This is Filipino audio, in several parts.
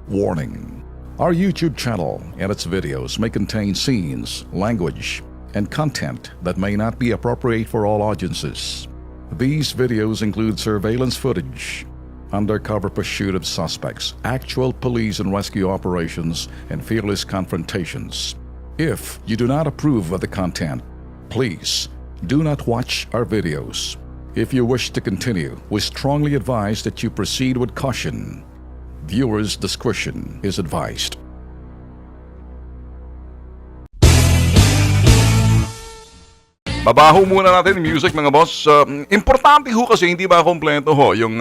Warning: our YouTube channel and its videos may contain scenes, language, and content that may not be appropriate for all audiences. These videos include surveillance footage, undercover pursuit of suspects, actual police and rescue operations, and fearless confrontations. If you do not approve of the content, please do not watch our videos. If you wish to continue, we strongly advise that you proceed with caution. Viewers' discretion is advised. Babaho muna natin yung music, mga boss. Importante ho kasi hindi ba kompleto ho yung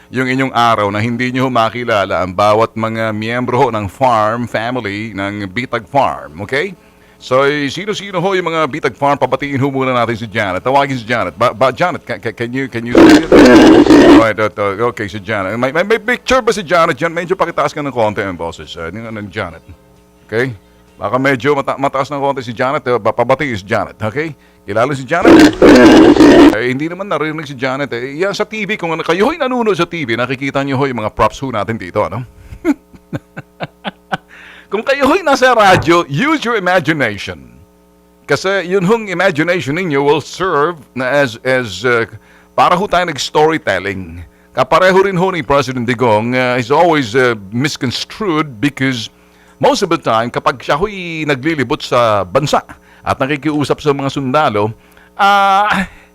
inyong araw na hindi nyo makilala ang bawat mga miyembro ho ng farm family ng Bitag Farm, okay? So, sino-sino ho yung mga Bitag Farm? Pabatiin ho muna natin si Janet. Tawagin si Janet. Janet, can you see it? Right, okay, si Janet. May picture ba si Janet dyan? Medyo pakitaas ka ng konti ang boses. Ng Janet. Okay? Baka medyo mataas ng konti si Janet. Pabatiin si Janet. Okay? Kilala si Janet? Hindi naman narinig si Janet. Yan sa TV, kung kayo ho'y nanonood sa TV, nakikita nyo ho yung mga props ho natin dito, ano? Kung kayo ho'y nasa radyo, use your imagination. Kasi yun hong imagination ninyo will serve na as para ho tayo nag-storytelling. Kapareho rin ho ni President Digong is always misconstrued because most of the time, kapag siya ho'y naglilibot sa bansa at nakikiusap sa mga sundalo,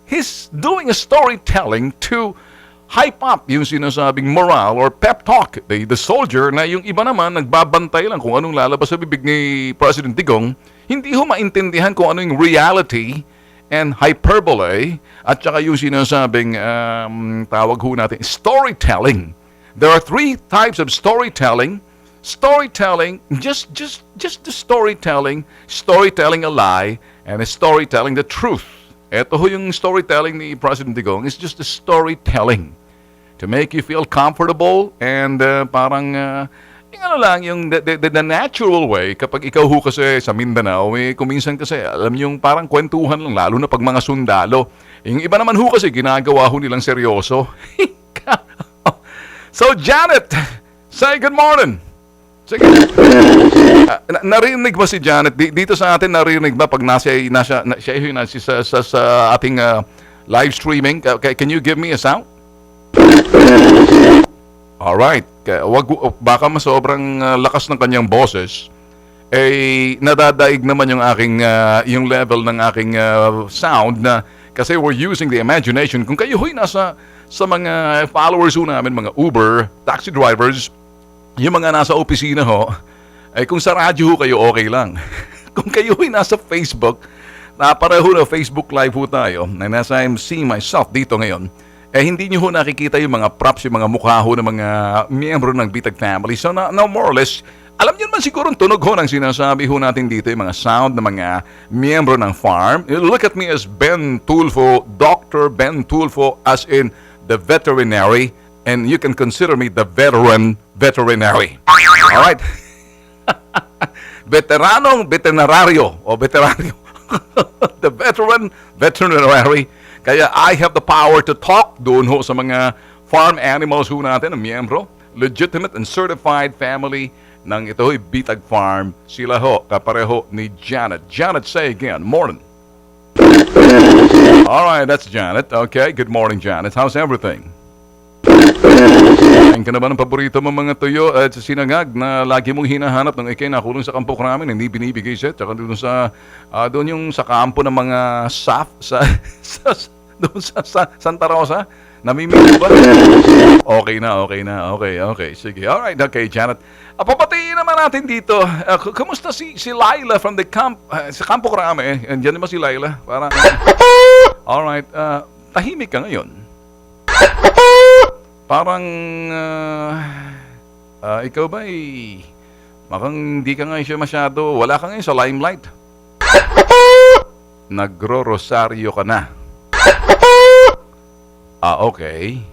he's doing a storytelling to hype up yung sinasabing morale or pep talk, the soldier, na yung iba naman nagbabantay lang kung anong lalabas sa bibig ni President Digong, hindi ho maintindihan kung ano yung reality and hyperbole at saka yung sinasabing tawag ho natin, storytelling. There are three types of storytelling. Storytelling, just the storytelling a lie, and storytelling the truth. Ito ho yung storytelling ni President Digong, is just the storytelling to make you feel comfortable and parang yung ano lang, yung the natural way. Kapag ikaw ho kasi sa Mindanao, kuminsan kasi alam yung parang kwentuhan lang, lalo na pag mga sundalo. Yung iba naman ho kasi ginagawa ho nilang seryoso. So Janet, say good morning. Sige. Narinig ba si Janet? Dito sa atin, narinig ba pag siya sa ating live streaming? Can you give me a sound? Alright. Baka masobrang lakas ng kanyang boses. Nadadaig naman yung aking yung level ng aking sound na kasi we're using the imagination. Kung kayo ho'y nasa sa mga followers ho namin, mga Uber, taxi drivers, yung mga nasa opisina ho, kung sa radyo ho kayo, okay lang. Kung kayo ho'y nasa Facebook, pareho na Facebook Live ho tayo, na nasa I'm seeing myself dito ngayon, hindi nyo ho nakikita yung mga props, yung mga mukha ho ng mga miyembro ng Bitag Family. So now more or less, alam nyo naman siguro tunog ho ng sinasabi ho natin dito, yung mga sound ng mga miyembro ng farm. Look at me as Ben Tulfo, Dr. Ben Tulfo, as in the veterinary, and you can consider me the veterinary. Alright? Veterinaryo o veteranyo. The veterinary. Kaya I have the power to talk doon ho sa mga farm animals ho natin, ang miyembro, legitimate and certified family ng ito ho'y Bitag Farm. Sila ho, kapareho ni Janet. Janet, say again, morning. Alright, that's Janet. Okay, good morning, Janet. How's everything? Kain ka na ba ng paborito mo mga tuyo at sinangag na lagi mong hinahanap ng ikay nakulong sa kampo namin, hindi binibigay siya, tsaka doon yung sa kampo ng mga doon sa Santa Rosa, namimili ba? Okay, sige. Alright, okay, Janet. Papatiin naman natin dito. Kumusta si Laila from the sa Campo Crame? Andiyan naman si Laila. Alright, tahimik ka ngayon. Parang, ikaw ba makang hindi ka ngayon siya masyado, wala ka ngayon sa limelight. Nagro-rosaryo ka na. Okay.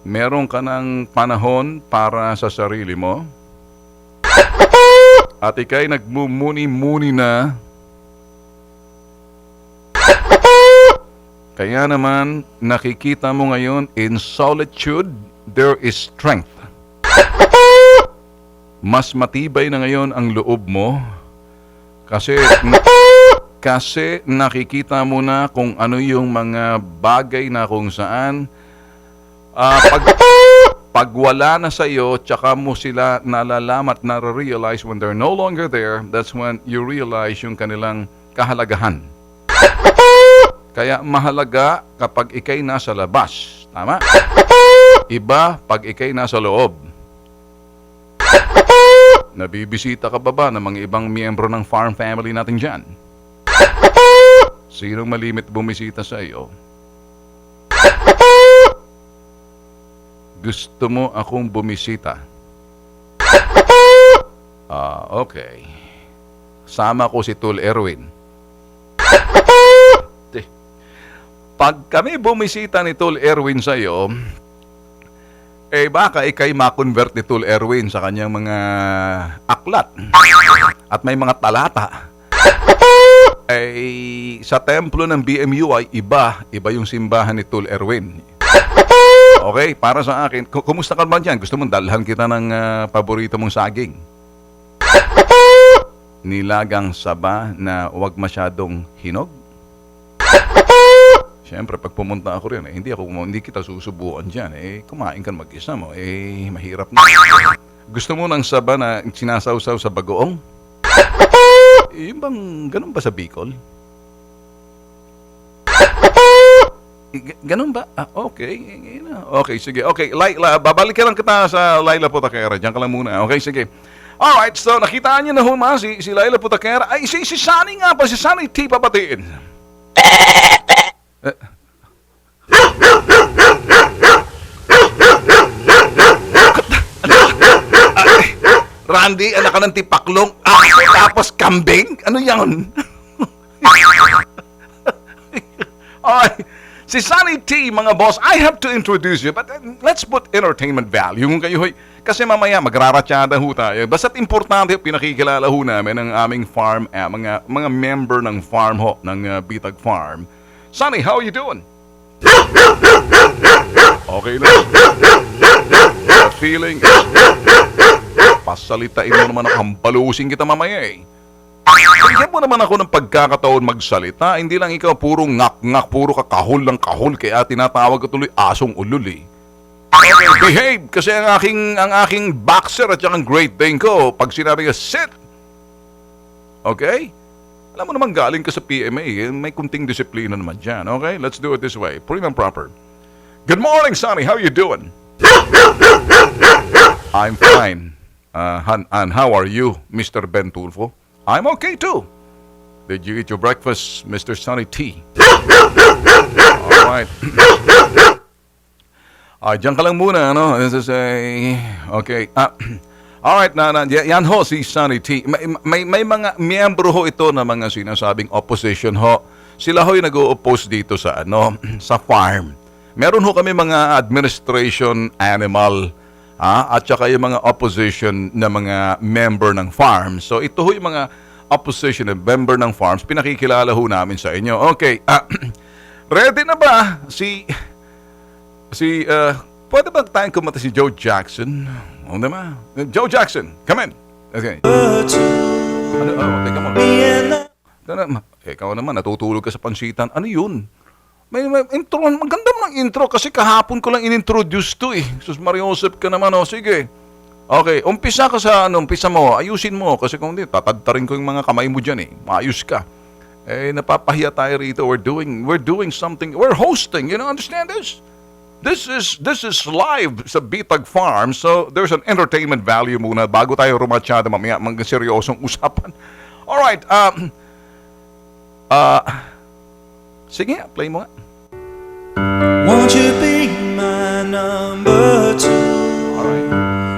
Meron ka ng panahon para sa sarili mo. At ika'y nagmumuni-muni na. Kaya naman, nakikita mo ngayon, in solitude, there is strength. mas matibay na ngayon ang loob mo kasi nakikita mo na kung ano yung mga bagay na kung saan pag wala na sa iyo, tsaka mo sila nalalaman at nare-realize when they're no longer there, that's when you realize yung kanilang kahalagahan. Kaya mahalaga kapag ikay nasa labas. Tama? Iba pag ikay nasa loob. Nabibisita ka ba ng mga ibang miyembro ng farm family natin dyan? Sinong malimit bumisita sa iyo? Gusto mo akong bumisita? Okay. Sama ko si Tul Erwin. Pag kami bumisita ni Tul Erwin sa iyo, baka ikay ma-convert ni Tul Erwin sa kanyang mga aklat at may mga talata. Sa templo ng BMU ay iba yung simbahan ni Tul Erwin. Okay, para sa akin, kumusta ka ba dyan? Gusto mong dalhan kita ng paborito mong saging? Nilagang saba na wag masyadong hinog? Siyempre, pag pumunta ako rin, hindi kita susubukan dyan. Kumain ka mag-isa mo, mahirap na. Gusto mo ng saba na sinasawsaw sa bagoong? Yung bang, ganun ba sa Bicol? Ganun ba? Okay. Okay, sige. Okay, babalik ka lang kita sa Laila Putakera. Diyan ka lang muna. Okay, sige. Alright, so nakita niyo na si Laila Putakera. Ay, si Sunny nga pa. Si Sunny T papatiin. Randy, anak ka ng tipaklong. Tapos kambing? Ano yan? Alright. Si Sunny T, mga boss, I have to introduce you, but let's put entertainment value. Kasi mamaya magraratyada ho tayo. Basta't importante, pinakikilala ho namin ang aming farm, mga member ng farm ho, ng Bitag Farm. Sunny, how are you doing? Okay lang. The feeling is... Pasalitain mo naman ako, hampalusin kita mamaya Bigyan mo naman ako ng pagkakataon magsalita. Hindi lang ikaw puro ngak-ngak, puro kahul ng kahul, kaya tinatawag ko tuloy asong ulul Okay, behave! Kasi ang aking boxer at saka ang Great Dane ko, pag sinabi ka, sit! Okay? Alam mo naman galing ka sa PMA, may kunting disiplina naman dyan. Okay? Let's do it this way. Prim and proper. Good morning, Sonny. How you doing? I'm fine. And how are you, Mr. Ben Tulfo? I'm okay too. Did you eat your breakfast, Mr. Sonny T? Alright. Diyan ka lang muna, ano? This is okay. Alright, yan ho si Sonny T. May mga miyembro ho ito na mga sinasabing opposition ho. Sila ho'y nag-o-oppose dito sa sa farm. Meron ho kami mga administration animal at saka yung mga opposition na mga member ng farm. So ito ho yung mga opposition na member ng farms, pinakikilala ho namin sa inyo. Okay, ready na ba pwede ba tayong kumata si Joe Jackson? O naman? Joe Jackson, come in. Okay. Teka mo. Ikaw naman, natutulog ka sa pansitan. Ano yun? May intro, maganda ng intro kasi kahapon ko lang in-introduce to Sus Mariosep ka naman, sige. Okay, umpisa mo, ayusin mo kasi kung hindi, tatadtarin ko yung mga kamay mo dyan maayos ka. Napapahiya tayo rito, we're doing something, we're hosting, understand this? This is live sa Bitag Farm, so there's an entertainment value muna bago tayo rumatsyada mamaya, mga seryosong usapan. Alright, sige, play mo nga. Won't you be my number two? Alright.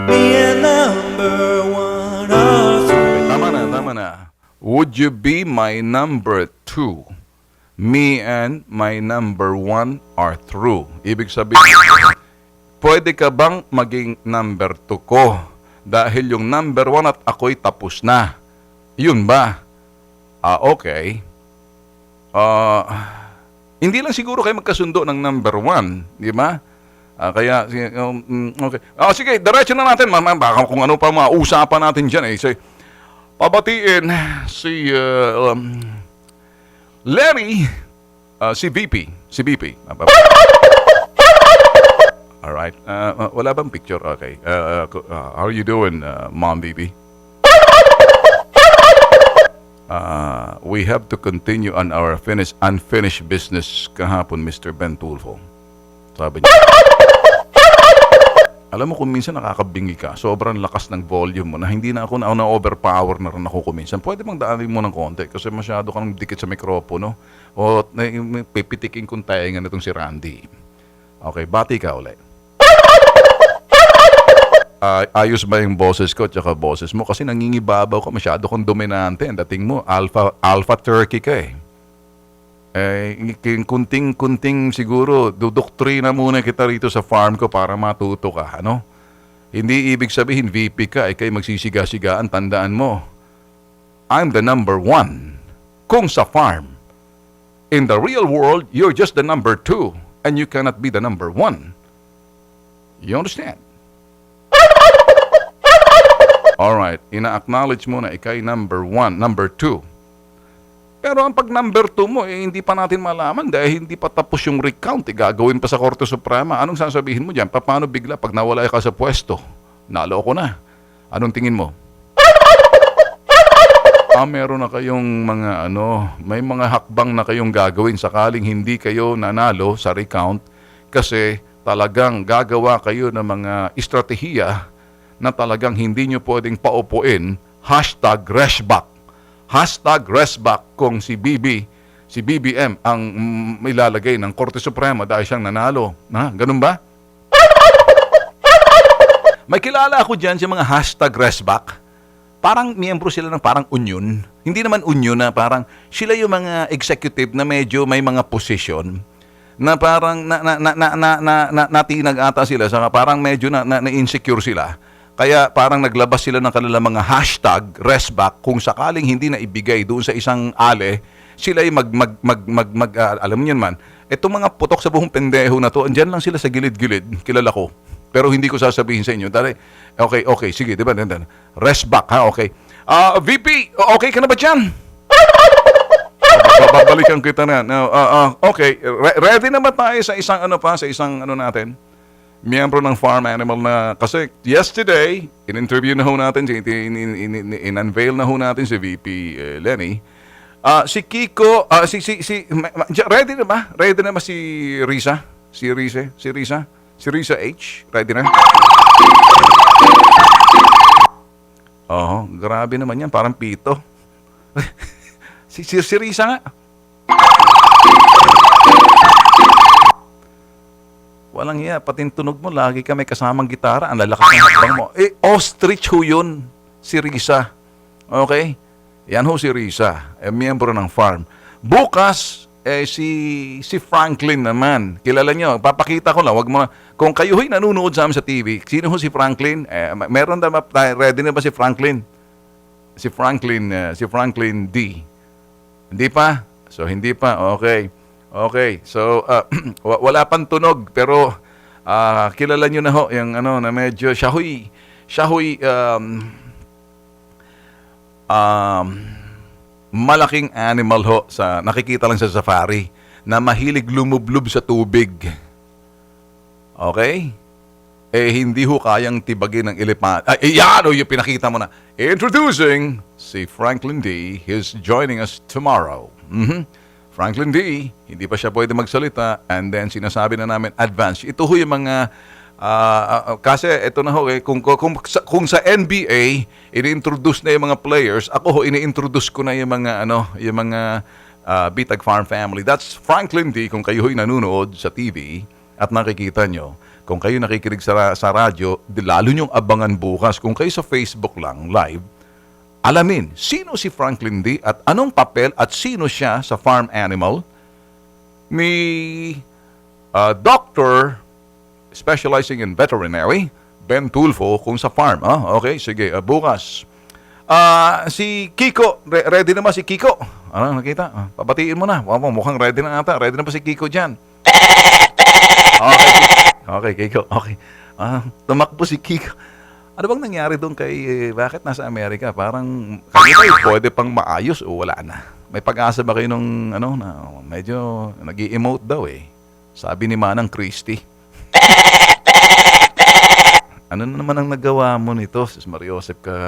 Me and number one or three. Tama na. Would you be my number two? Me and my number one are through. Ibig sabihin, pwede ka bang maging number two ko? Dahil yung number one at ako'y tapos na. Yun ba? Okay. Hindi lang siguro kayo magkasundo ng number one, di ba? Okay. Sige, diretso na natin. Baka kung ano pa mga usapan natin dyan eh. Say, pabatiin si Larry, si VP. Si VP. Alright. Wala bang picture? Okay. How are you doing, Mom VP? We have to continue on our unfinished business kahapon, Mr. Ben Tulfo. Sabi niya. Alam mo kung minsan nakakabingi ka, sobrang lakas ng volume mo na hindi na ako na-overpower na rin ako kuminsan. Pwede bang daanin mo ng konti kasi masyado kang dikit sa mikropono o pipitikin kong tainga na itong si Randy. Okay, bati ka ulit. Ayos ba yung boses ko at saka boses mo? Kasi nangingibabaw ka, masyado kang dominante. Ang dating mo, alpha turkey ka eh. Kunting siguro, dudoktrina muna kita rito sa farm ko para matuto ka, ano? Hindi ibig sabihin VP ka, kay magsisiga-sigaan, tandaan mo. I'm the number 1 kung sa farm. In the real world, you're just the number 2 and you cannot be the number 1. You understand? Alright, ina-acknowledge mo na ikay number 1, number 2. Pero ang pag number 2 mo, hindi pa natin malaman dahil hindi pa tapos yung recount. Gagawin pa sa Korte Suprema. Anong sasabihin mo dyan? Paano bigla pag nawala ka sa pwesto? Naloko na. Anong tingin mo? Meron na kayong mga may mga hakbang na kayong gagawin sakaling hindi kayo nanalo sa recount kasi talagang gagawa kayo ng mga estratehiya na talagang hindi nyo pwedeng paupuin. #Reshback. #Reshback kung si BBM ang ilalagay ng Korte Suprema dahil siyang nanalo. Ganun ba? May kilala ako dyan sa mga #Reshback. Parang miyembro sila ng parang union. Hindi naman union na parang sila yung mga executive na medyo may mga position na parang natinag ata sila sa parang medyo na-insecure sila. Kaya parang naglabas sila ng kanilang mga #Reshback kung sakaling hindi na ibigay doon sa isang ale, sila ay alam niyo man, itong mga putok sa buhong pendeho na to, andyan lang sila sa gilid-gilid, kilala ko. Pero hindi ko sasabihin sa inyo. Dali, okay, sige, di ba? Reshback, ha, okay. VP, okay ka na ba dyan? Babalikan kita na. Okay, ready na ba tayo sa isang natin? Miyembro ng farm animal na, kasi yesterday, in-interview na ho natin, in-unveil na ho natin si VP Lenny. Si Kiko, ready na ba? Ready na ba si Risa? Si Risa H? Ready na? Grabe naman yan, parang pito. si Risa nga. Walang iya, pati tunog mo, lagi ka may kasamang gitara, ang lalakas ng hakbang mo. Ostrich ho yun, si Risa. Okay? Yan ho si Risa, miyembro ng farm. Bukas, si Franklin naman. Kilala nyo, papakita ko lang, wag mo na. Kung kayo ho'y nanonood sa amin sa TV, sino ho si Franklin? Meron na ba, ready na ba si Franklin? Si Franklin D. Hindi pa? So, hindi pa, Okay, so wala pang tunog pero kilala niyo na ho yung na medyo siya huy malaking animal ho sa nakikita lang sa safari na mahilig lumublob sa tubig. Okay? Hindi ho kayang tibagin ng elephant. Yan yung pinakita mo na. Introducing si Franklin D. He's joining us tomorrow. Franklin D., hindi pa siya pwede magsalita and then sinasabi na namin advance. Ito ho yung mga kasi ito na ho kung sa NBA ini-introduce na yung mga players, ako ho ini-introduce ko na yung mga Bitag Farm family. That's Franklin D. Kung kayo ho'y nanonood sa TV at nakikita nyo, kung kayo nakikinig sa radyo, lalo nyong abangan bukas. Kung kayo sa Facebook lang live, alamin, sino si Franklin D. at anong papel at sino siya sa farm animal ni Doctor specializing in veterinary, Ben Tulfo, kung sa farm. Okay, sige, bukas. Si Kiko, ready na ba si Kiko? Nakita? Pabatiin mo na. Mukhang ready na ata. Ready na ba si Kiko dyan? Okay, Okay, Kiko. Okay. Tumakbo si Kiko. Ano bang nangyari doon bakit nasa Amerika? Parang, kayo pwede pang maayos o wala na? May pag-asa ba kayo nung, na medyo nag-i-emote daw eh. Sabi ni Manang Christie. Ano na naman ang nagawa mo nito? Sis Mariosep ka,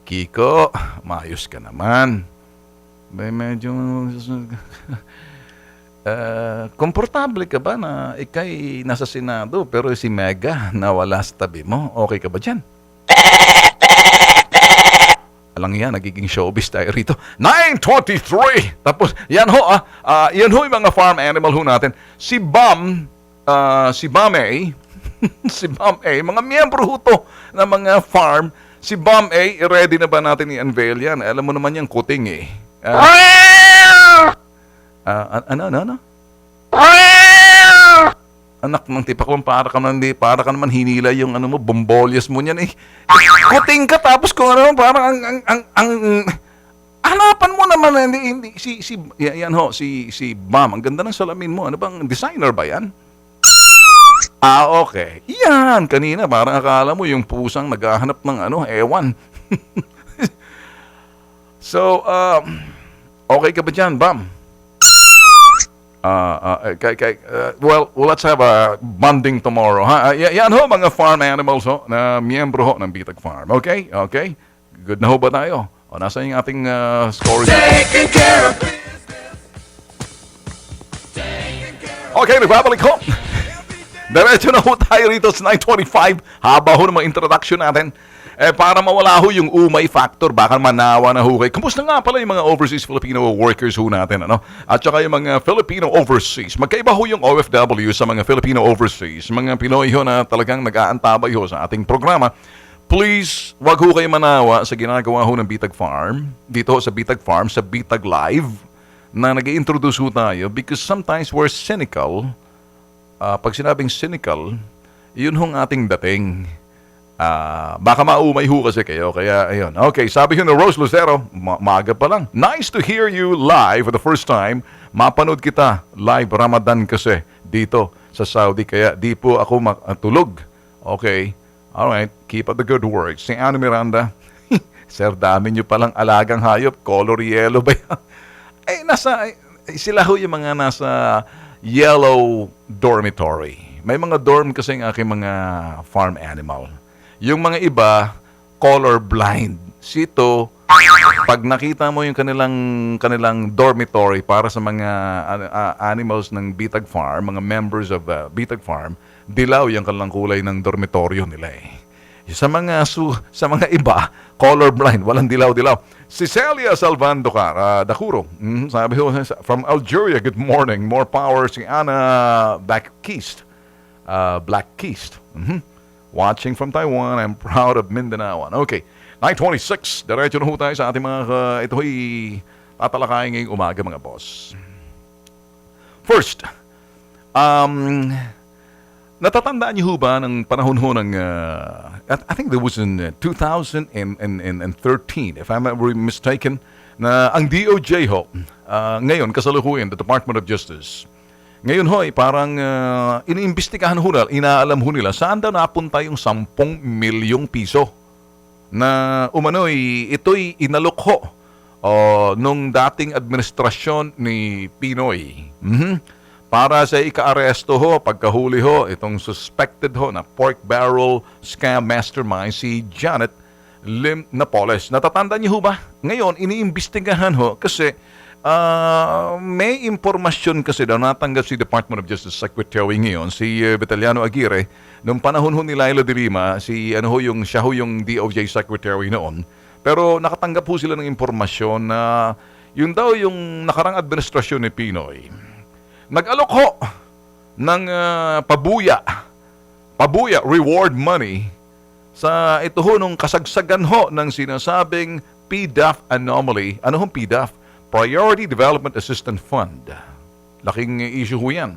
Kiko, maayos ka naman. Medyo, komportable ka ba na ikay nasa Senado pero si Mega nawala sa tabi mo? Okay ka ba dyan? Alang yan, nagiging showbiz tayo rito. 9:23! Tapos, yan ho yan ho yung mga farm animal ho natin. Si Bam A, si Bam A, mga miyembro ho to ng mga farm. Si Bam A, ready na ba natin i-unveil yan? Alam mo naman yung kuting eh. Ano? Anak ng tipaklong, para ka naman hinila yung bombolyas mo niyan eh. Kuting ka tapos kung parang ang hanapan mo naman hindi si Bam, ang ganda ng salamin mo. Ano bang designer ba yan? Okay. Yan, kanina parang akala mo yung pusang naghahanap ng ewan. So, okay ka ba dyan, Bam? Well, let's have a bonding tomorrow. Yan ho, mga farm animals ho, na miyembro ho ng Bitag Farm. Okay? Okay? Good na ho ba tayo? O, nasa yung ating scores? Okay, nagbabalik ho. Diretso na ho tayo rito sa 9:25. Haba ho ng mga introduction natin. Para mawala ho yung umay factor, baka manawa na ho kayo. Kamusta nga pala yung mga overseas Filipino workers ho natin, At saka yung mga Filipino overseas. Magkaiba ho yung OFW sa mga Filipino overseas. Mga Pinoy ho na talagang nag-aantabay ho sa ating programa. Please, wag ho kayo manawa sa ginagawa ho ng Bitag Farm. Dito ho sa Bitag Farm, sa Bitag Live, na nag-i-introduce ho tayo because sometimes we're cynical. Pag sinabing cynical, yun hong ating dating. Baka maumay ho kasi kayo. Kaya, ayun. Okay, sabi ko na Rose Lucero, maaga pa lang. Nice to hear you live for the first time. Mapanood kita live Ramadan kasi dito sa Saudi. Kaya di po ako matulog. Okay. Alright. Keep up the good work. Si Ano Miranda, Sir, dami nyo palang alagang hayop. Color yellow ba yan? Sila ho yung mga nasa yellow dormitory. May mga dorm kasi ang aking mga farm animal. Yung mga iba, color blind. Sito, pag nakita mo yung kanilang dormitory para sa mga animals ng Bitag Farm, mga members of Bitag Farm, dilaw yung kanilang kulay ng dormitoryo nila eh. Sa mga iba, color blind, walang dilaw-dilaw. Si Celia Salvando Dakuro, sabi ho, from Algeria, good morning, more power. Si Ana Blackkeast. Watching from Taiwan, I'm proud of Mindanao. Okay, 9:26. Diretso na ho tayo sa ating mga ito'y tatalakayin ngayong umaga, mga boss. First, natatandaan niyo ho ba ng panahon ho ng I think there was in 2013, if I'm not mistaken, na ang DOJ ho, ngayon kasalukuyan, the Department of Justice, ngayon ho, parang iniimbestigahan ho nila, inaalam ho nila saan daw napunta yung 10 milyong piso na ito'y inalok ho nung dating administrasyon ni Pinoy. Para sa ika-aresto ho, pagkahuli ho, itong suspected ho na pork barrel scam mastermind si Janet Lim Napoles. Natatandaan niyo ho ba? Ngayon, iniimbestigahan ho kasi may impormasyon kasi daw natanggap si Department of Justice Secretary ngayon, si Vitaliano Aguirre, nung panahon ho ni Laila de Lima, siya ho yung DOJ Secretary noon. Pero nakatanggap ho sila ng impormasyon na yun daw yung nakarang administrasyon ni Pinoy. Nag-alok ho ng pabuya, reward money, sa ito ho nung kasagsagan ho ng sinasabing PDAF anomaly. Ano hong PDAF? Priority Development Assistance Fund. Laking issue ho yan.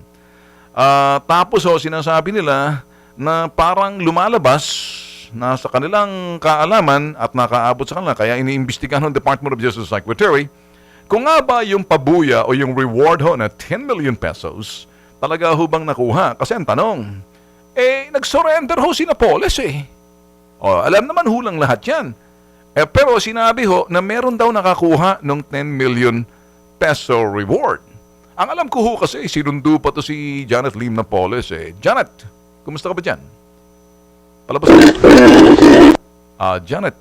Tapos ho, sinasabi nila na parang lumalabas na sa kanilang kaalaman at nakaabot sa kanila, kaya iniimbestigahan ng Department of Justice Secretary kung nga ba yung pabuya o yung reward ho na 10 million pesos talaga ho bang nakuha. Kasi ang tanong, nag-surrender ho si Napoles eh. Alam naman hulang lahat yan. Pero sinabi ho na meron daw nakakuha ng 10 million peso reward. Ang alam ko ho kasi, sinundo pa to si Janet Lim Napoles eh. Janet, kumusta ka ba dyan? Palabas ka. Janet,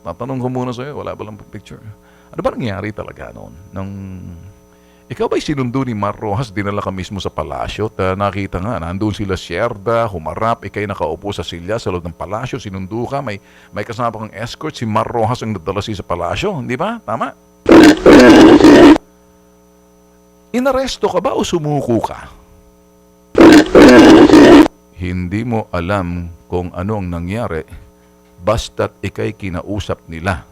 tatanong ko muna sa'yo, wala ba lang picture? Ano ba nangyari talaga noon? Ikaw ba'y sinundo ni Mar Rojas, dinala ka mismo sa palasyo? At nakita nga, nandun sila Sierda, humarap, ikay nakaupo sa silya sa loob ng palasyo, sinundo ka, may kasama kang escort, si Mar Rojas ang nadala siya sa palasyo, hindi ba? Tama? Inaresto ka ba o sumuko ka? Hindi mo alam kung ano ang nangyari, basta't ikay kinausap nila.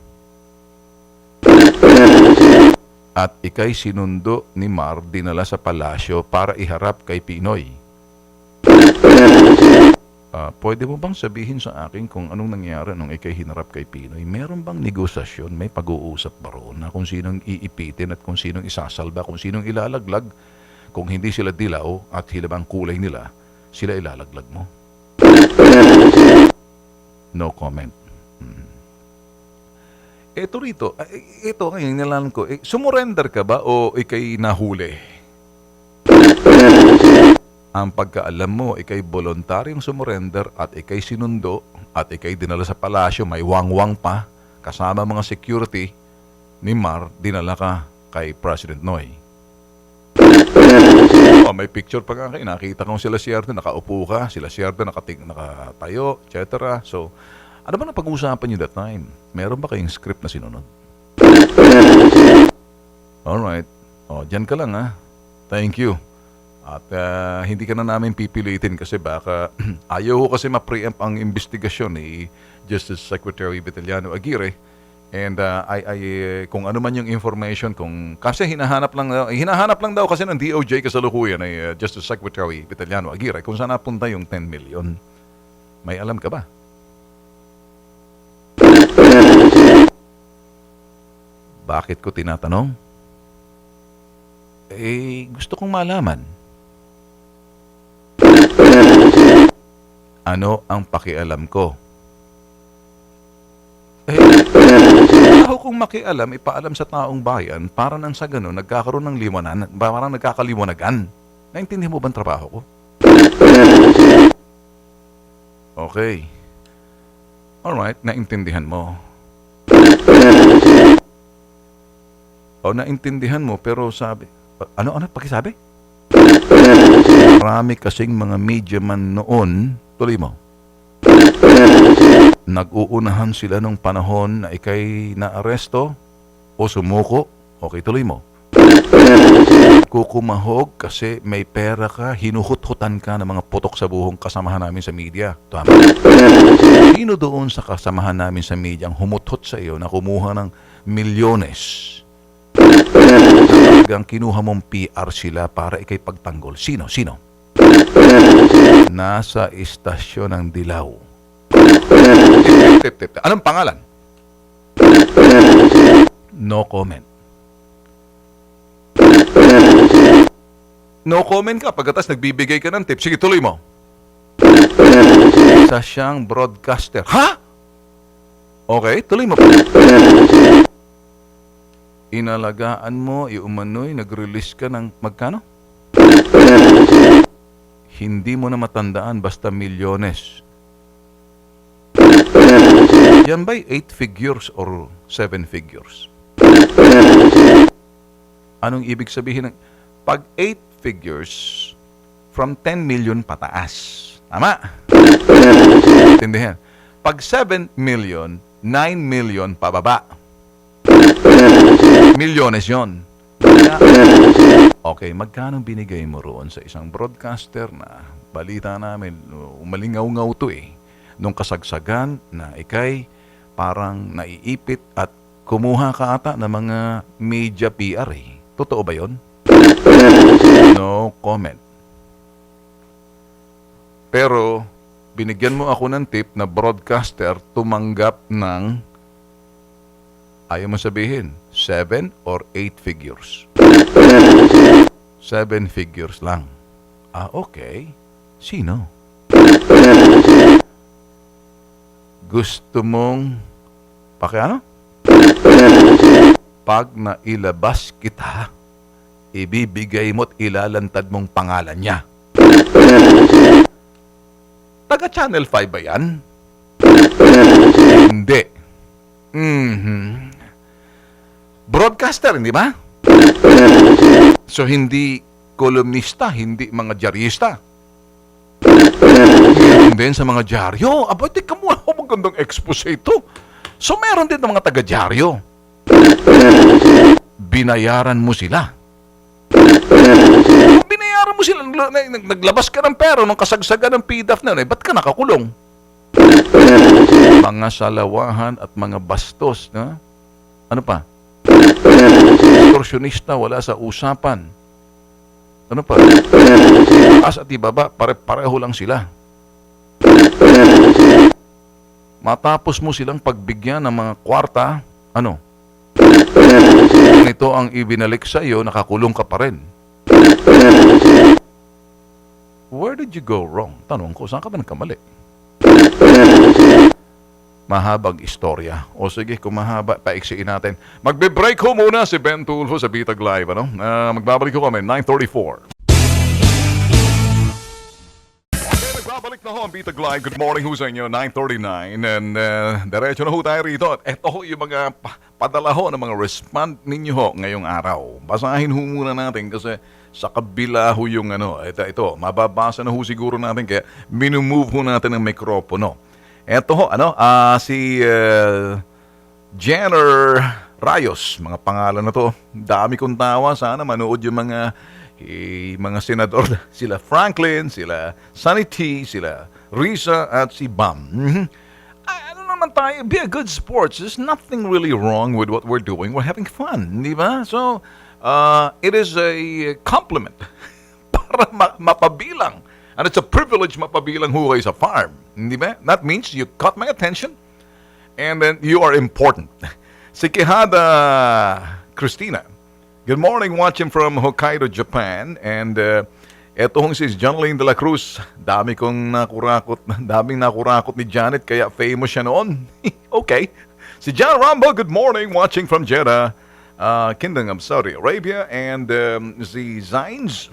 At ikay sinundo ni Mar dinala sa palasyo para iharap kay Pinoy. Pwede mo bang sabihin sa akin kung anong nangyari nung ikay hinarap kay Pinoy? Meron bang negosasyon, may pag-uusap ba roon na kung sinong iipitin at kung sinong isasalba, kung sinong ilalaglag? Kung hindi sila dilaw at hilabang kulay nila, sila ilalaglag mo? No comment. Ito rito, ito ngayon nilalang ko, sumurrender ka ba o ikay nahuli? Ang pagkaalam mo, ikay voluntaryong sumurrender at ikay sinundo at ikay dinala sa palasyo, may wangwang pa, kasama mga security ni Mar, dinala ka kay President Noy. May picture pa nga kayo, nakita kong sila Sierda, nakaupo ka, sila Sierda nakatayo, etc. So, ano ba na pag-uusapan nyo that time? Meron ba kayong script na sinunod? Alright. Dyan ka lang ha. Thank you. At hindi ka na namin pipilitin kasi baka ayaw ko kasi ma-preempt ang investigasyon ni Justice Secretary Vitaliano Aguirre. And kung ano man yung information, kasi hinahanap lang daw kasi ng DOJ kasalukuyan ay Justice Secretary Vitaliano Aguirre kung saan napunta yung 10 million. May alam ka ba? Bakit ko tinatanong? Gusto kong malaman. Ano ang pakialam ko? Ako kung makialam, ipaalam sa taong bayan para nang sa ganun, nagkakaroon ng liwanan, parang nagkakaliwanagan. Naintindihan mo ba ang trabaho ko? Okay. Alright, naintindihan mo. Naintindihan mo, pero sabi... Ano? Pakisabi? Marami kasing mga media man noon, tuloy mo. Nag-uunahan sila nung panahon na ikay naaresto o sumuko. Okay, tuloy mo. Kukumahog kasi may pera ka, hinuhut-hutan ka ng mga putok sa buhong kasamahan namin sa media. Tama. Sino doon sa kasamahan namin sa media ang humuthot sa iyo na kumuha ng milyones? Talagang kinuha mong PR sila para ikay pagtanggol. Sino? Nasa istasyon ng Dilaw. Anong pangalan? No comment. No comment ka pagkatas nagbibigay ka ng tip. Sige, tuloy mo. Isa siyang broadcaster. Ha? Okay, tuloy mo. Inalagaan mo, iumano'y nag-release ka ng magkano? Hindi mo na matandaan basta milyones. Yan ba'y 8 figures or 7 figures? Anong ibig sabihin ng... Pag 8 figures, from 10 million pataas. Tama? Intindihan. Pag 7 million, 9 million pababa. Milyones yon. Okay, magkano binigay mo roon sa isang broadcaster na balita namin, umalingaw-ngaw to nung kasagsagan na ikay parang naiipit at kumuha ka ata ng mga media PR Totoo ba yon? No comment. Pero, binigyan mo ako ng tip na broadcaster tumanggap ng, ayaw mo sabihin, 7 or 8 figures. 7 figures lang. Okay. Sino? Gusto mong pakiano? Pag nailabas kita, ibibigay mo't ilalantad mong pangalan niya. Taga Channel 5 ba yan? Hindi. Broadcaster, hindi ba? So, hindi kolumnista, hindi mga dyarista. Meron din sa mga dyaryo. Aba, tika mo, magandang expose ito. So, meron din ng mga taga-dyaryo. Binayaran mo sila. Binayaran mo sila. Naglabas ka ng pera nung kasagsagan ng PDAF na, ba't ka nakakulong? Mga salawahan at mga bastos. Na? Ano pa? Extortionista, wala sa usapan. Ano pa? Taas at ibaba, pareho lang sila. Matapos mo silang pagbigyan ng mga kwarta, ano? Ito ang ibinalik sa iyo, nakakulong ka pa rin. Where did you go wrong? Tanong ko, saan ka ba nagkamali? Mahabang istorya. O sige, kung mahaba, paiksiin natin. Magbe-break ho muna si Ben Tulfo sa Bitag Live. Ano? Magbabalik ho kami, 9:34. Balik na ho ang Bitag Live. Good morning ho sa inyo, 9:39. And diretso na ho tayo rito. At ito ho yung mga padala ho ng mga respond ninyo ho ngayong araw. Basahin ho muna natin kasi sa kabila ho yung ito, mababasa na ho siguro natin kaya minumove ho natin ang mikropono. Ito ho, si Jenner Rayos, mga pangalan na to. Dami kong tawa, sana manood yung mga senador, sila Franklin, sila Sunny T, sila Risa at si Bam. Ano naman tayo, be a good sports. There's nothing really wrong with what we're doing. We're having fun, di ba? So, it is a compliment para mapabilang. And it's a privilege mapabilang ho kayo sa farm, di ba? That means you caught my attention and then you are important. Si Kihada Christina, good morning, watching from Hokkaido, Japan. And etong si Jonalyn de la Cruz, daming nakurakot ni Janet, kaya famous siya noon. Okay. Si John Rambo, good morning, watching from Jeddah, Kingdom of Saudi Arabia. And si Zines,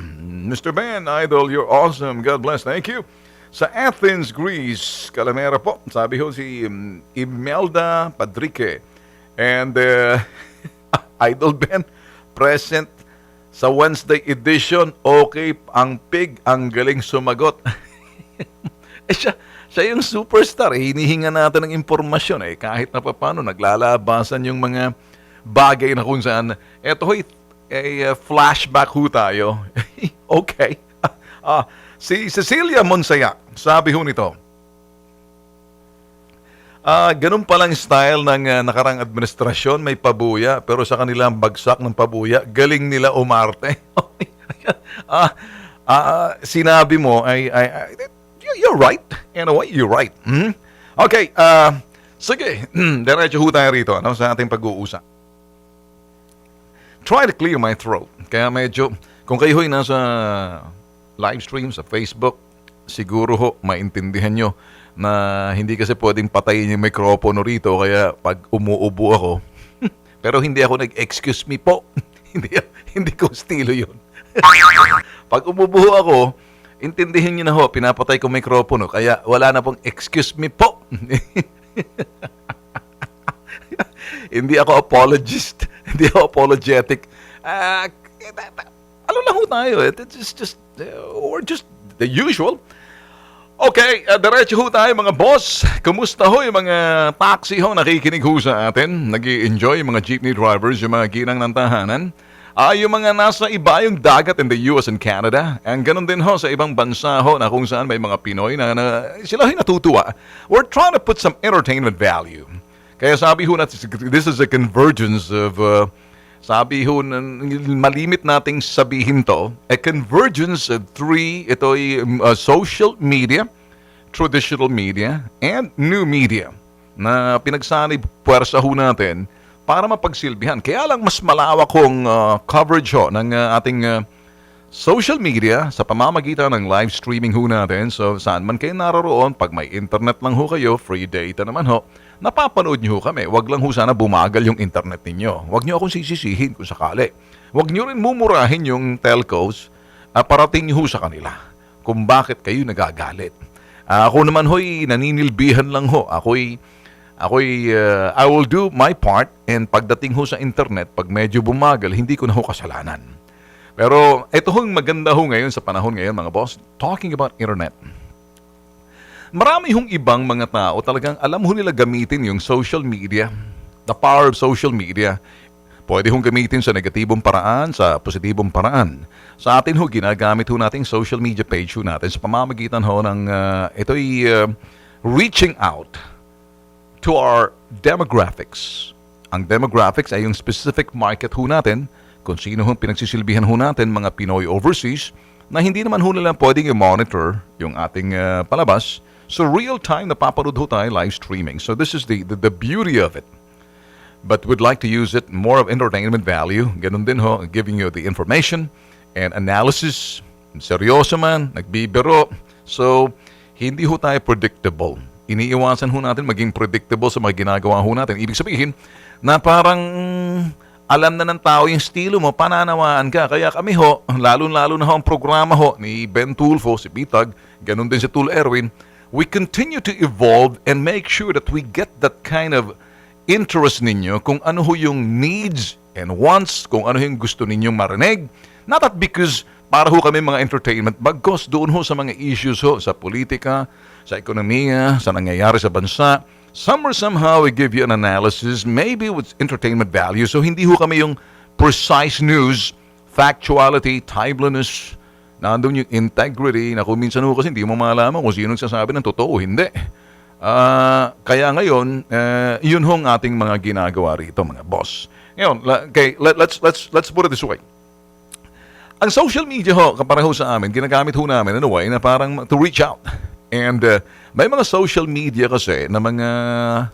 Mr. Ben, idol, you're awesome. God bless, thank you. Sa Athens, Greece, Calamera po, sabi ho si Imelda Padrique. And idol Ben, present sa Wednesday edition. Okay, ang pig, ang galing sumagot. Siya yung superstar. Hinihinga natin ng impormasyon. Kahit na paano, naglalabasan yung mga bagay na kung saan. Eto ho'y flashback ho tayo. Okay. Si Cecilia Monsayak, sabi ho nito, ganun palang style ng nakarang administrasyon, may pabuya, pero sa kanilang bagsak ng pabuya, galing nila umarte. Sinabi mo, you're right. In a way, you're right. Okay, sige, diretso ho tayo rito sa ating pag-uusap. Try to clear my throat. Kaya medyo, kung kayo ho'y nasa live stream sa Facebook, siguro ho, maintindihan nyo na hindi kasi pwedeng patayin yung mikropono rito, kaya pag umuubo ako, pero hindi ako nag-excuse me po. hindi ko estilo yun. Pag umubo ako, intindihin nyo na ho, pinapatay ko mikropono, kaya wala na pong excuse me po. Hindi ako apologist, hindi ako apologetic. Ano lang ho tayo, it's just, or just the usual. Okay, diretso ho tayo mga boss. Kumusta ho yung mga taxi ho nakikinig ho sa atin? Nag-i-enjoy yung mga jeepney drivers, yung mga ginang ng tahanan. Yung mga nasa iba yung dagat in the US and Canada. And ganun din ho sa ibang bansa ho na kung saan may mga Pinoy na sila ho natutuwa. We're trying to put some entertainment value. Kaya sabi ho natin, this is a convergence of sabi ho, malimit nating sabihin to, a convergence of three, ito ay social media, traditional media, and new media na pinagsanib puwersa ho natin para mapagsilbihan. Kaya lang mas malawak hong coverage ho ng ating social media sa pamamagitan ng live streaming ho natin. So, saan man kayo naroon, pag may internet lang ho kayo, free data naman ho, napapanood nyo ho kami. Huwag lang ho sana bumagal yung internet ninyo. Huwag nyo akong sisisihin kung sakali. Huwag nyo rin mumurahin yung telcos, parating nyo ho sa kanila kung bakit kayo nagagalit. Ako naman ho'y naninilbihan lang ho. I will do my part, and pagdating ho sa internet, pag medyo bumagal, hindi ko na ho kasalanan. Pero ito hong maganda ho ngayon sa panahon ngayon, mga boss, talking about internet. Marami hong ibang mga tao talagang alam ho nila gamitin yung social media, the power of social media. Pwede hong gamitin sa negatibong paraan, sa positibong paraan. Sa atin ho, ginagamit ho natin social media page ho natin sa pamamagitan ho ng ito'y reaching out to our demographics. Ang demographics ay yung specific market ho natin, kung sino hong pinagsisilbihan ho natin, mga Pinoy overseas, na hindi naman ho nila pwedeng i-monitor yung ating palabas. So real-time, napapanood ho tayo live streaming. So this is the beauty of it. But we'd like to use it more of entertainment value. Ganun din ho, giving you the information and analysis. Seryoso man, nagbibiro. So, hindi ho tayo predictable. Iniiwasan ho natin maging predictable sa mga ginagawa ho natin. Ibig sabihin, na parang alam na ng tao yung estilo mo, pananawaan ka. Kaya kami ho, lalo-lalo na ho ang programa ho ni Ben Tulfo, si Bitag, ganun din si Tul Erwin, we continue to evolve and make sure that we get that kind of interest ninyo, kung ano ho yung needs and wants, kung ano yung gusto ninyong marinig. Not that because para ho kami mga entertainment, bagkos doon ho sa mga issues ho, sa politika, sa ekonomiya, sa nangyayari sa bansa. Somehow we give you an analysis, maybe with entertainment value. So hindi ho kami yung precise news, factuality, timeliness, nandun yung integrity, na kung minsan ho kasi hindi mo malaman kung sino nagsasabi ng totoo, hindi. Kaya ngayon, yun hong ating mga ginagawa rito, mga boss. Ngayon, okay, let's put it this way. Ang social media ho, kapareho sa amin, ginagamit ho namin in a way na parang to reach out. And may mga social media kasi na mga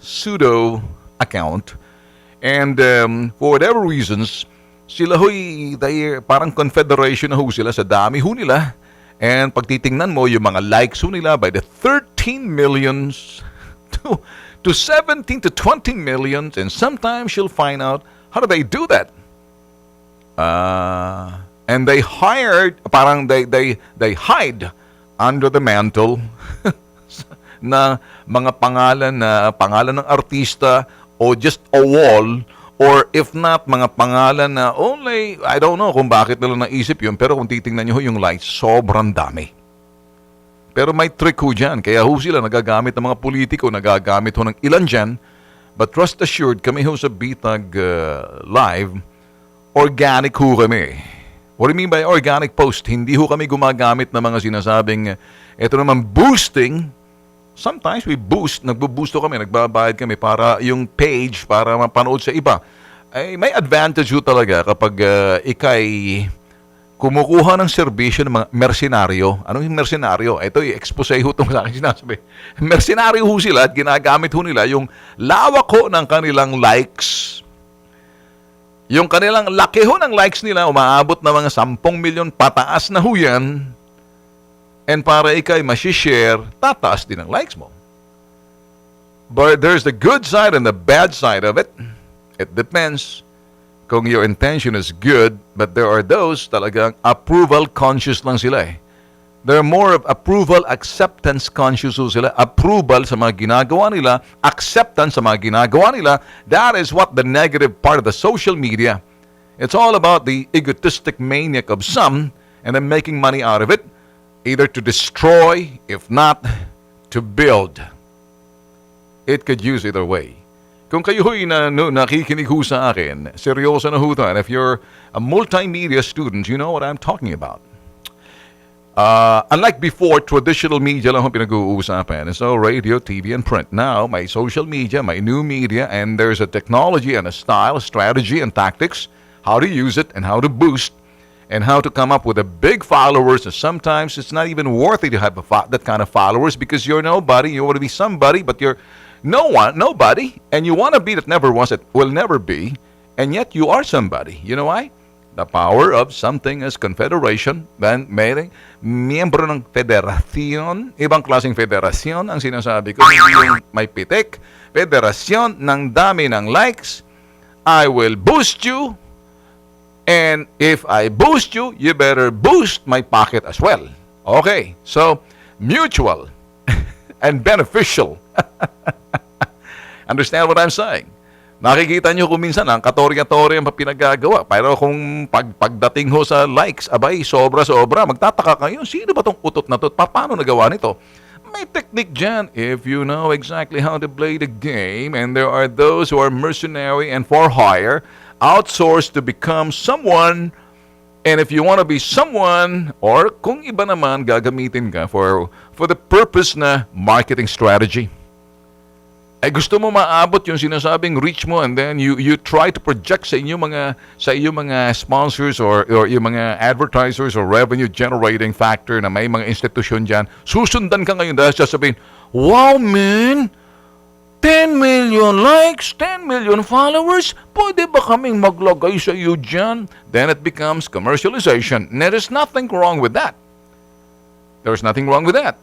pseudo account. And for whatever reasons, sila ho'y parang confederation na ho sila sa dami ho nila. And pag titingnan mo yung mga likes ho nila by the 13 millions to 17 to 20 millions, and sometimes you'll find out how do they do that. And they hired, parang they hide under the mantle na mga pangalan ng artista o just a wall. Or if not, mga pangalan na only, I don't know kung bakit nila naisip yun, pero kung titingnan nyo yung likes, sobrang dami. Pero may trick ho dyan, kaya ho sila nagagamit ng mga politiko, nagagamit ho ng ilan dyan. But rest assured, kami ho sa Bitag Live, organic ho kami. What do you mean by organic post? Hindi ho kami gumagamit ng mga sinasabing, eto naman boosting. Sometimes we boost, nagbo-boost kami, nagbabayad kami para yung page, para mapanood sa iba. Ay, may advantage ho talaga kapag ikay kumukuha ng serbisyo ng mga mersenaryo. Anong yung mersenaryo? Ito yung expose ho itong sa akin sinasabi. Mersenaryo ho sila at ginagamit ho nila yung lawak ho ng kanilang likes. Yung kanilang laki ho ng likes nila, umaabot na mga 10 milyon pataas na ho yan. And para ikay masishare, tataas din ang likes mo. But there's the good side and the bad side of it. It depends kung your intention is good, but there are those talagang approval conscious lang sila eh. They're more of approval, acceptance conscious sila. Approval sa mga ginagawa nila, acceptance sa mga ginagawa nila. That is what the negative part of the social media. It's all about the egotistic maniac of some and then making money out of it. Either to destroy, if not, to build. It could use either way. Kung kayo ho'y nakikinig ho sa akin, seryoso na ho ito. And if you're a multimedia student, you know what I'm talking about. Unlike before, traditional media lang ho pinag-uusapan. So, radio, TV, and print. Now, may social media, may new media, and there's a technology and a style, a strategy, and tactics, how to use it and how to boost and how to come up with a big followers. And sometimes it's not even worthy to have that kind of followers because you're nobody. You want to be somebody, but you're nobody, and you want to be that never was, it will never be, and yet you are somebody. You know why? The power of something as confederation, then may miyembro ng federasyon, ibang klaseng federasyon ang sinasabi ko, hindi yung may pitik, federasyon ng dami ng likes, I will boost you, and if I boost you, you better boost my pocket as well. Okay, so mutual and beneficial. Understand what I'm saying? Nakikita nyo kung minsan ang katorya-torya ang pinagagawa. Pero kung pagdating ho sa likes, abay, sobra-sobra, magtataka kayo, sino ba tong utot na to? Paano nagawa nito? May technique dyan. If you know exactly how to play the game, and there are those who are mercenary and for hire, outsourced to become someone, and if you want to be someone, or kung iba naman, gagamitin ka for the purpose na marketing strategy. Ay gusto mo maabot yung sinasabing reach mo, and then you try to project sa inyong mga sponsors or yung mga advertisers or revenue generating factor na may mga institusyon diyan. Susundan ka ngayon dahil sasabihin, "Wow, man! 10 million likes, 10 million followers, pwede ba kaming maglagay sa iyo dyan?" Then it becomes commercialization. And there is nothing wrong with that. There is nothing wrong with that.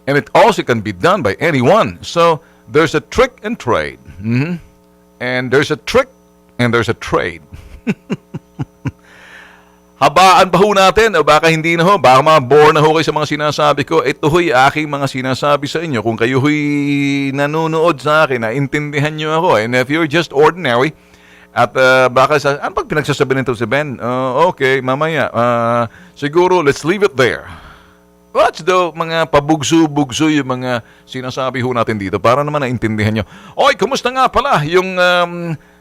And it also can be done by anyone. So, there's a trick and trade. And there's a trick and there's a trade. Habaan pa ho natin, o baka hindi na ho, baka ma-bore na ho kayo sa mga sinasabi ko. Ito ho'y aking mga sinasabi sa inyo. Kung kayo ho'y nanonood sa akin, naintindihan nyo ako. And if you're just ordinary, at baka ano pag pinagsasabi nito si Ben? Okay, mamaya. Siguro, let's leave it there. Watch daw, mga pabugso-bugso yung mga sinasabi ho natin dito para naman naintindihan nyo. Oy, kumusta nga pala yung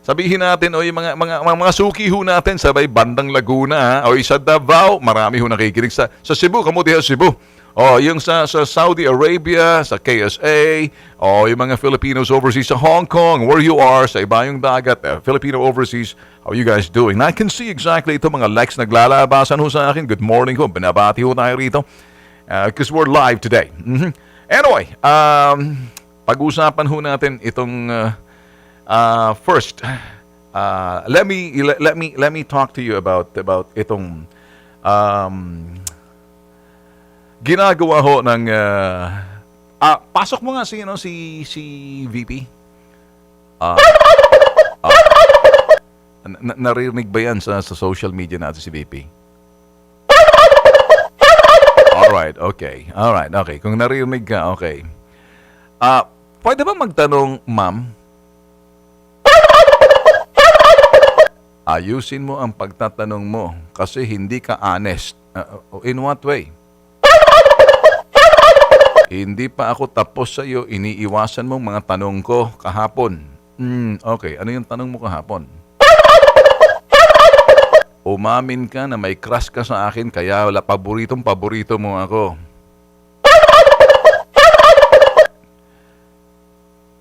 sabihin natin o yung mga suki ho natin sa bandang Laguna o sa Davao, marami ho nakikinig sa Cebu, kamuti sa Cebu. O yung sa Saudi Arabia, sa KSA, o yung mga Filipinos overseas sa Hong Kong, where you are, sa iba yung dagat, Filipino overseas, how are you guys doing? And I can see exactly ito mga likes naglalabasan ho sa akin. Good morning ho, binabati ho tayo rito. Because we're live today. Anyway, pag-usapan ho natin itong first. Let me talk to you about itong ginagawa ho ng pasok mo nga si VP. Narinig ba yan sa social media natin si VP? Alright, okay. Kung narinig ka, okay. Pwede ba magtanong, ma'am? Ayusin mo ang pagtatanong mo kasi hindi ka honest. In what way? Hindi pa ako tapos sa iyo, iniiwasan mong mga tanong ko kahapon. Okay, ano yung tanong mo kahapon? Umamin ka na may crush ka sa akin kaya wala paborito mo ako.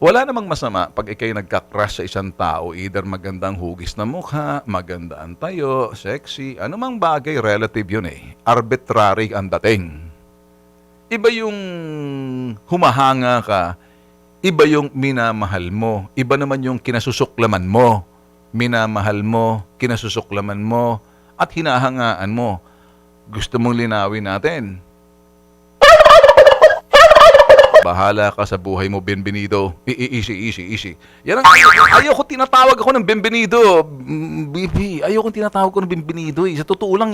Wala namang masama pag ikay nagka-crush sa isang tao, either magandang hugis na mukha, maganda ang tayo, sexy, anumang bagay, relative yun eh. Arbitrary ang dating. Iba yung humahanga ka, iba yung minamahal mo, iba naman yung kinasusuklaman mo. Minamahal mo, kinasusuklaman mo, at hinahangaan mo. Gusto mong linawin natin. Bahala ka sa buhay mo, Benvenido. Easy. Yan ang ayoko tinatawag ako ng Benvenido. BP, ayoko tinatawag ko ng Benvenido. Sa totoo lang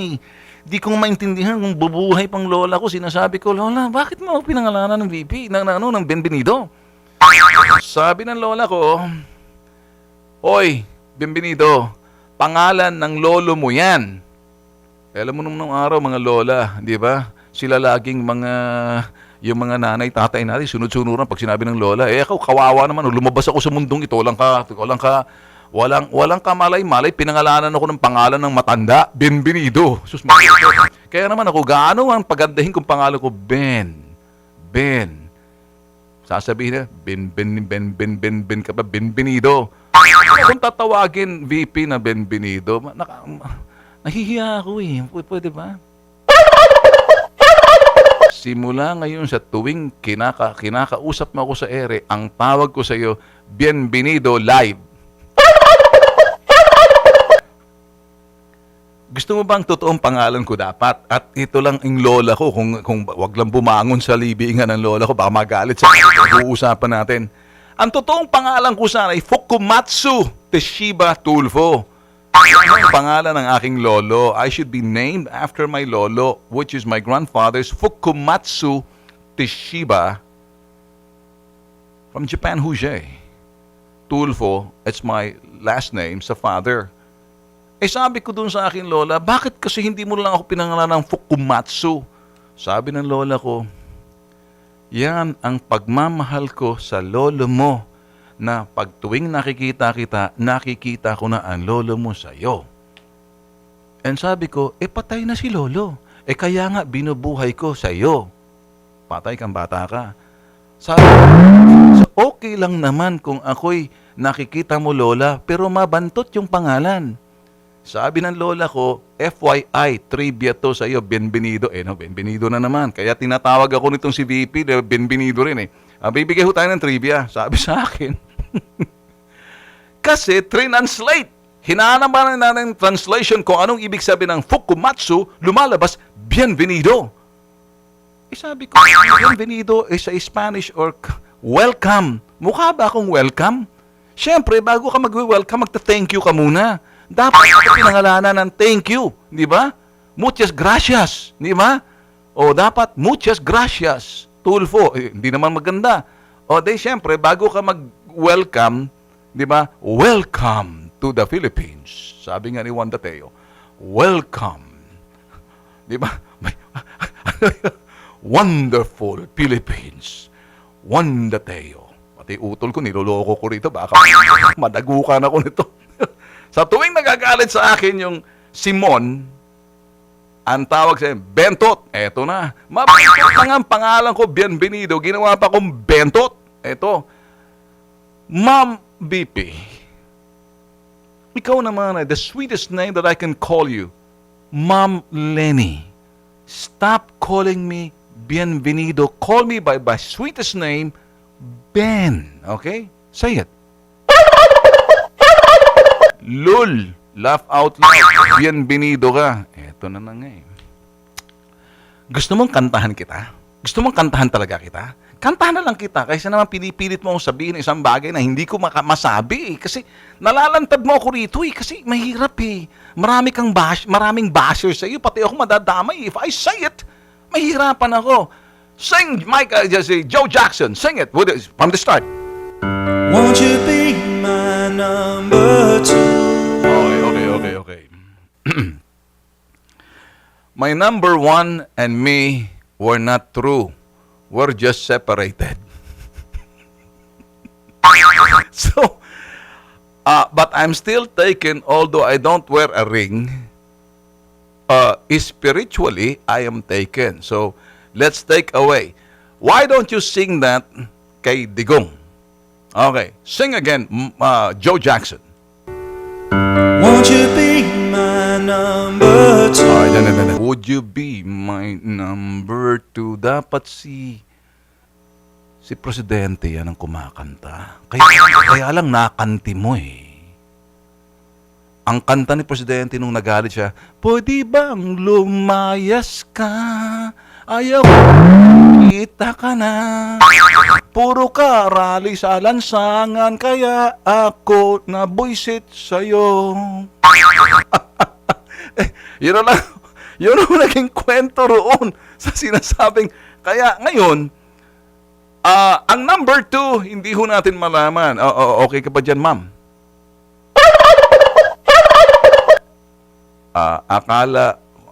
di ko maintindihan kung bubuhay pang lola ko. Sinasabi ko, Lola, bakit mo pinangalanan ng BP? ng Benvenido? Sabi ng lola ko, Oy, Benvenido, pangalan ng lolo mo yan. Alam mo nung araw, mga lola, di ba? Sila laging yung mga nanay, tatay natin, sunod-sunuran pag sinabi ng lola. Ako, kawawa naman, lumabas ako sa mundong ito, walang kamalay-malay, pinangalanan ako ng pangalan ng matanda, Benvenido. Kaya naman ako, gaano ang pagandahin kong pangalan ko? Ben. Sasabihin na, Ben ka ba? Benvenido. Kung tatawagin VP na Benvenido, nahihiya ako eh. Pwede ba? Simula ngayon sa tuwing kinakausap mo ako sa ere, ang tawag ko sa iyo, Benvenido Live. Gusto mo bang totoong pangalan ko dapat? At ito lang ang lola ko. Kung wag lang bumangon sa libingan ng lola ko, baka magalit sa pag-uusapan natin. Ang totoong pangalan ko sana ay Fukumatsu Teshiba Tulfo. Ang pangalan ng aking lolo. I should be named after my lolo, which is my grandfather's Fukumatsu Teshiba from Japan, Huje. Tulfo, it's my last name sa father. Eh sabi ko dun sa aking lola, bakit kasi hindi mo lang ako pinangalan ng Fukumatsu? Sabi ng lola ko, yan ang pagmamahal ko sa lolo mo na pag tuwing nakikita kita, nakikita ko na ang lolo mo sa iyo. And sabi ko, patay na si lolo. Kaya nga binubuhay ko sa iyo. Patay kang bata ka. Sabi ko, okay lang naman kung ako'y nakikita mo lola, pero mabantot yung pangalan. Sabi ng lola ko, FYI, trivia to sa iyo, Bienvenido. Bienvenido na naman. Kaya tinatawag ako nitong si VP, Bienvenido rin bibigay ho tayo ng trivia, sabi sa akin. Kasi, translate. Hinanaman na ng translation kung anong ibig sabihin ng Fukumatsu, lumalabas, Bienvenido. Sabi ko, Bienvenido sa Spanish or welcome. Mukha ba akong welcome? Siyempre, bago ka mag-welcome, magta-thank you ka muna. Dapat ito pinangalanan ng thank you, di ba? Muchas gracias, di ba? O dapat muchas gracias, Tulfo. Hindi naman maganda. O di siyempre, bago ka mag-welcome, di ba? Welcome to the Philippines. Sabi nga ni Juan Dateo, welcome. Di ba? Wonderful Philippines. Juan Dateo. Pati utol ko, niloloko ko rito. Baka madagukan ako nito. Sa tuwing nagagalit sa akin yung Simon, ang tawag sa Bentot. Eto na. Mabentot na nga ang pangalan ko, Bienvenido. Ginawa pa kong Bentot. Eto. Ma'am BP, ikaw naman the sweetest name that I can call you, Ma'am Lenny. Stop calling me Bienvenido. Call me by my sweetest name, Ben. Okay? Say it. Lul, laugh out loud, Bienvenido ka. Eto na nga Gusto mong kantahan kita? Gusto mong kantahan talaga kita? Kantahan na lang kita kaysa naman pinipilit mo akong sabihin isang bagay na hindi ko masabi Kasi nalalantad mo ako rito Kasi mahirap maraming basher sa iyo. Pati ako madadamay. If I say it, mahirapan ako. Sing, Joe Jackson, sing it from the start. Won't you be my number two? Okay. My number one and me were not true. We're just separated. So, but I'm still taken, although I don't wear a ring. Spiritually, I am taken. So, let's take away. Why don't you sing that kay Digong? Okay, sing again, Joe Jackson. Won't you be my number two? Would you be my number two? Dapat si Presidente yan ang kumakanta. Kaya lang nakanti mo Ang kanta ni Presidente nung nagalit siya, pwede bang lumayas ka? Ayaw kita ka na. Puro ka rally sa lansangan, kaya ako nabuisit sa'yo. Yun ang naging kwento roon sa sinasabing. Kaya ngayon, ang number two, hindi ho natin malaman. Okay ka ba dyan, ma'am?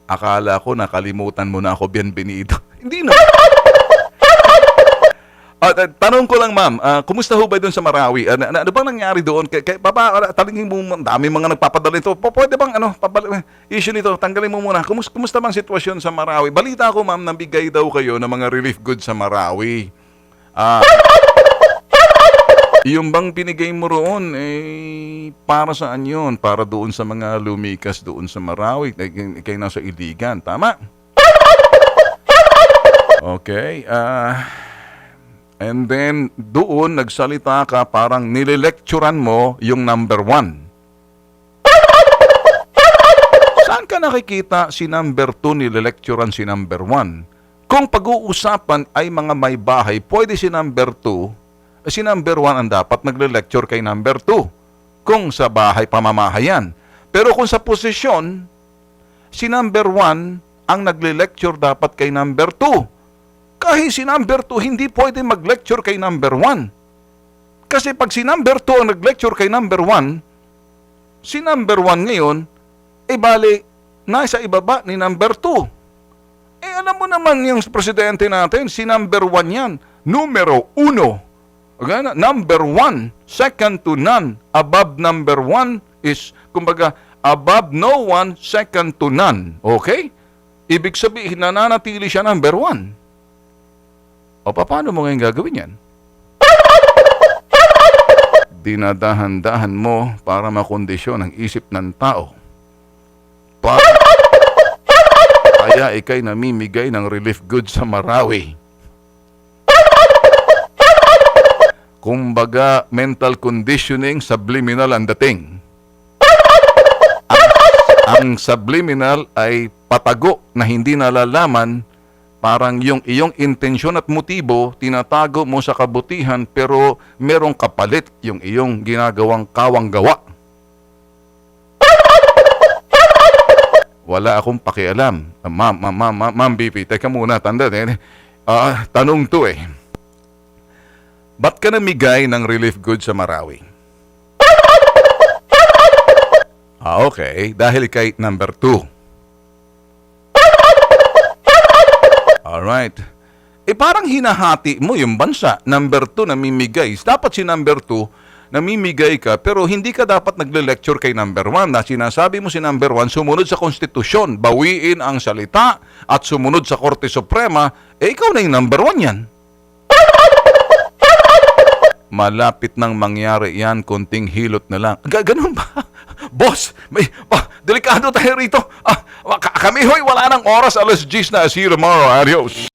Akala ko nakalimutan mo na ako, Bienvenido. Hindi na. Tanong ko lang, ma'am, kumusta ho ba doon sa Marawi? Ano bang nangyari doon? Talingin mo, dami mga nagpapadala nito. Pwede bang issue nito? Tanggalin mo muna. Kumusta bang sitwasyon sa Marawi? Balita ko, ma'am, nabigay daw kayo ng mga relief goods sa Marawi. Yung bang pinigay mo roon, para saan yun? Para doon sa mga lumikas doon sa Marawi, kayo nasa Iligan, tama? Okay, and then, doon, nagsalita ka, parang nililecturan mo yung number one. Saan ka nakikita si number 2 nile-lecturean si number 1. Kung pag-uusapan ay mga may bahay, pwede si number 2, si number 1 ang dapat nagle-lecture kay number 2. Kung sa bahay pamamahayan. Pero kung sa posisyon, si number 1 ang nagle-lecture dapat kay number 2. Kahit si number 2 hindi pwede mag-lecture kay number 1. Kasi pag si number 2 ang nag-lecture kay number 1, si number 1 ngayon, bali, nasa ibaba ni number 2. Alam mo naman yung presidente natin, si number 1 yan. Numero 1. Number 1, second to none. Above number 1 is, kumbaga, above no one, second to none. Okay? Ibig sabihin, nananatili siya number 1. O paano mo ngayon gagawin yan? Dinadahan-dahan mo para makondisyon ang isip ng tao. Kaya ikay namimigay ng relief goods sa Marawi. Kumbaga, mental conditioning, subliminal ang dating. Ang subliminal ay patago na hindi nalalaman. Parang yung iyong intensyon at motibo, tinatago mo sa kabutihan pero merong kapalit yung iyong ginagawang kawang-gawa. Wala akong pakialam. Ma'am BP, teka muna, tanda. Tanong to eh. Ba't ka namigay ng relief goods sa Marawi? Okay. Dahil kay number 2. Alright. Parang hinahati mo yung bansa. Number 2 namimigay. Dapat si number 2 namimigay ka, pero hindi ka dapat nagle-lecture kay number 1 na sinasabi mo si number 1 sumunod sa konstitusyon, bawiin ang salita at sumunod sa Korte Suprema, ikaw na yung number 1 yan. Malapit nang mangyari yan, konting hilot na lang. Ganun ba? Boss, delikado tayo rito. Kami hoy, wala nang oras, alas 10 na. See you tomorrow. Adios.